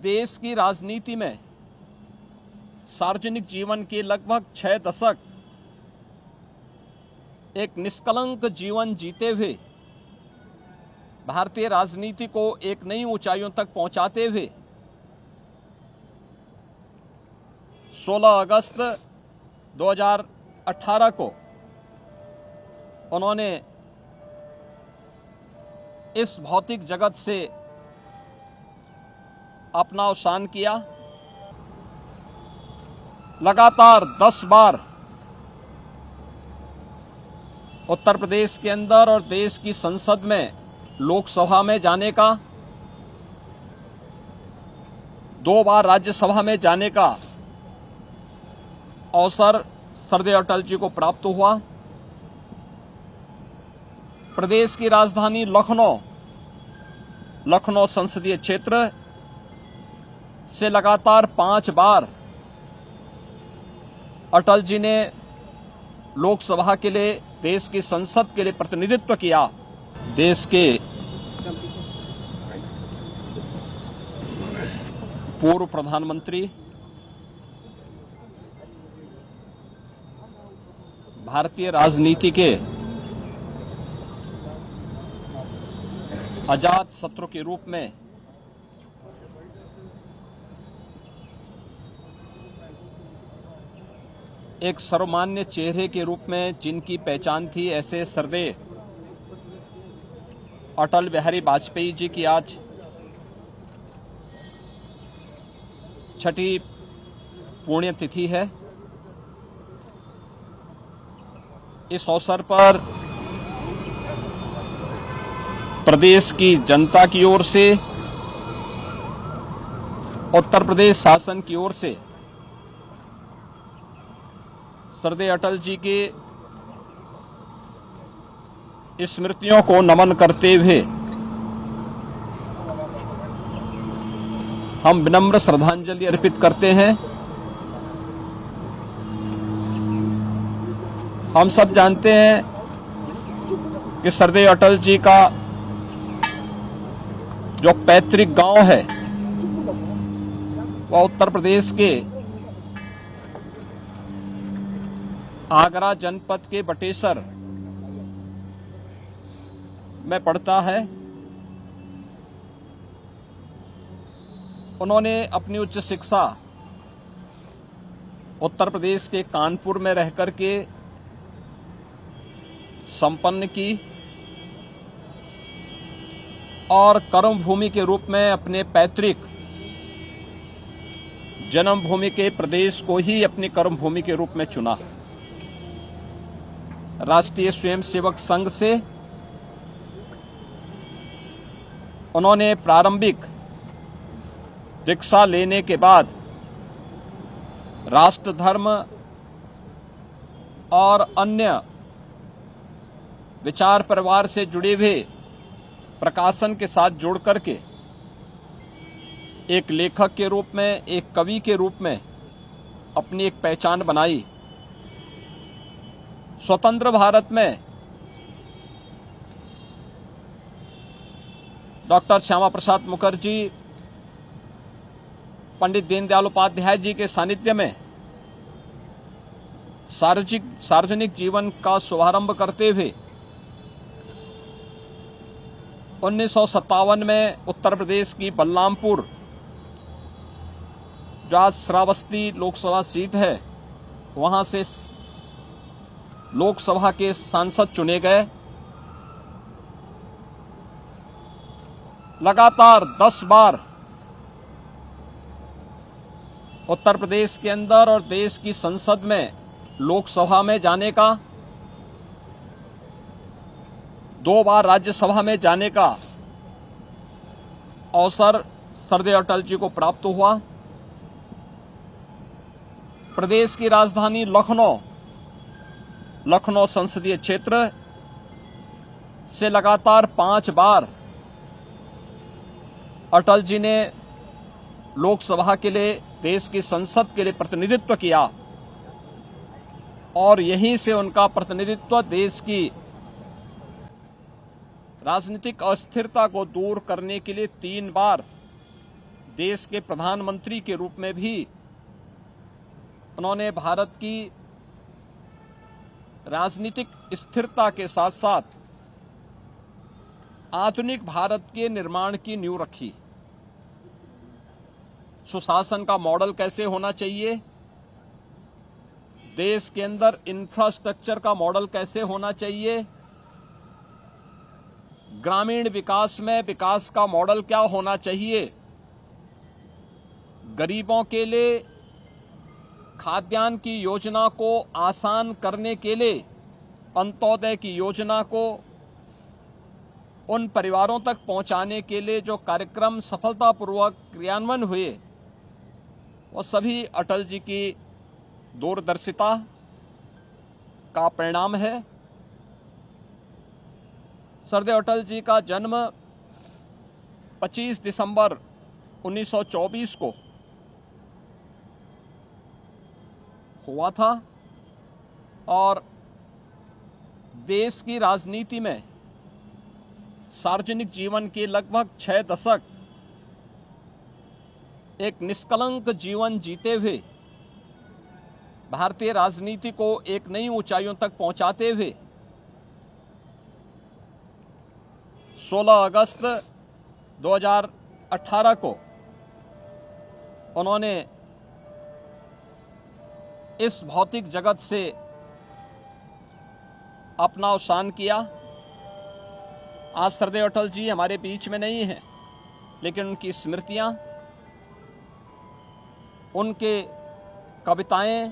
देश की राजनीति में सार्वजनिक जीवन के लगभग 6 दशक एक निष्कलंक जीवन जीते हुए भारतीय राजनीति को एक नई ऊंचाइयों तक पहुंचाते हुए 16 अगस्त 2018 को उन्होंने इस भौतिक जगत से अपना अवसान किया। लगातार 10 बार उत्तर प्रदेश के अंदर और देश की संसद में लोकसभा में जाने का, 2 बार राज्यसभा में जाने का अवसर सरदेव अटल जी को प्राप्त हुआ। प्रदेश की राजधानी लखनऊ संसदीय क्षेत्र से लगातार 5 बार अटल जी ने लोकसभा के लिए, देश की संसद के लिए प्रतिनिधित्व किया। देश के पूर्व प्रधानमंत्री, भारतीय राजनीति के अजात शत्रु के रूप में एक सर्वमान्य चेहरे के रूप में जिनकी पहचान थी, ऐसे सरदेव अटल बिहारी वाजपेयी जी की आज 6ठी पुण्यतिथि है। इस अवसर पर प्रदेश की जनता की ओर से, उत्तर प्रदेश शासन की ओर से सरदेव अटल जी की स्मृतियों को नमन करते हुए हम विनम्र श्रद्धांजलि अर्पित करते हैं। हम सब जानते हैं कि सरदेव अटल जी का जो पैतृक गांव है वह उत्तर प्रदेश के आगरा जनपद के बटेसर में पड़ता है। उन्होंने अपनी उच्च शिक्षा उत्तर प्रदेश के कानपुर में रहकर के संपन्न की और कर्मभूमि के रूप में अपने पैतृक जन्मभूमि के प्रदेश को ही अपनी कर्मभूमि के रूप में चुना। राष्ट्रीय स्वयंसेवक संघ से उन्होंने प्रारंभिक दीक्षा लेने के बाद राष्ट्र धर्म और अन्य विचार परिवार से जुड़े हुए प्रकाशन के साथ जोड़ करके एक लेखक के रूप में, एक कवि के रूप में अपनी एक पहचान बनाई। स्वतंत्र भारत में डॉक्टर श्यामा प्रसाद मुखर्जी, पंडित दीनदयाल उपाध्याय जी के सानिध्य में सार्वजनिक जीवन का शुभारंभ करते हुए 1957 में उत्तर प्रदेश की बलरामपुर, जो आज श्रावस्ती लोकसभा सीट है, वहां से लोकसभा के सांसद चुने गए। लगातार 10 बार उत्तर प्रदेश के अंदर और देश की संसद में लोकसभा में जाने का, 2 बार राज्यसभा में जाने का अवसर सरदेव अटल जी को प्राप्त हुआ। प्रदेश की राजधानी लखनऊ संसदीय क्षेत्र से लगातार 5 बार अटल जी ने लोकसभा के लिए, देश की संसद के लिए प्रतिनिधित्व किया और यहीं से उनका प्रतिनिधित्व देश की राजनीतिक अस्थिरता को दूर करने के लिए 3 बार देश के प्रधानमंत्री के रूप में भी उन्होंने भारत की राजनीतिक स्थिरता के साथ साथ आधुनिक भारत के निर्माण की नींव रखी। सुशासन का मॉडल कैसे होना चाहिए, देश के अंदर इंफ्रास्ट्रक्चर का मॉडल कैसे होना चाहिए, ग्रामीण विकास में विकास का मॉडल क्या होना चाहिए, गरीबों के लिए खाद्यान्न की योजना को आसान करने के लिए अंत्योदय की योजना को उन परिवारों तक पहुंचाने के लिए जो कार्यक्रम सफलतापूर्वक क्रियान्वयन हुए, वो सभी अटल जी की दूरदर्शिता का परिणाम है। सरदेव अटल जी का जन्म 25 दिसंबर 1924 को हुआ था और देश की राजनीति में सार्वजनिक जीवन के लगभग 6 दशक एक निष्कलंक जीवन जीते हुए भारतीय राजनीति को एक नई ऊंचाइयों तक पहुंचाते हुए 16 अगस्त 2018 को उन्होंने इस भौतिक जगत से अपना अवसान किया। आज सरदेव अटल जी हमारे बीच में नहीं हैं, लेकिन उनकी स्मृतियां, उनके कविताएं,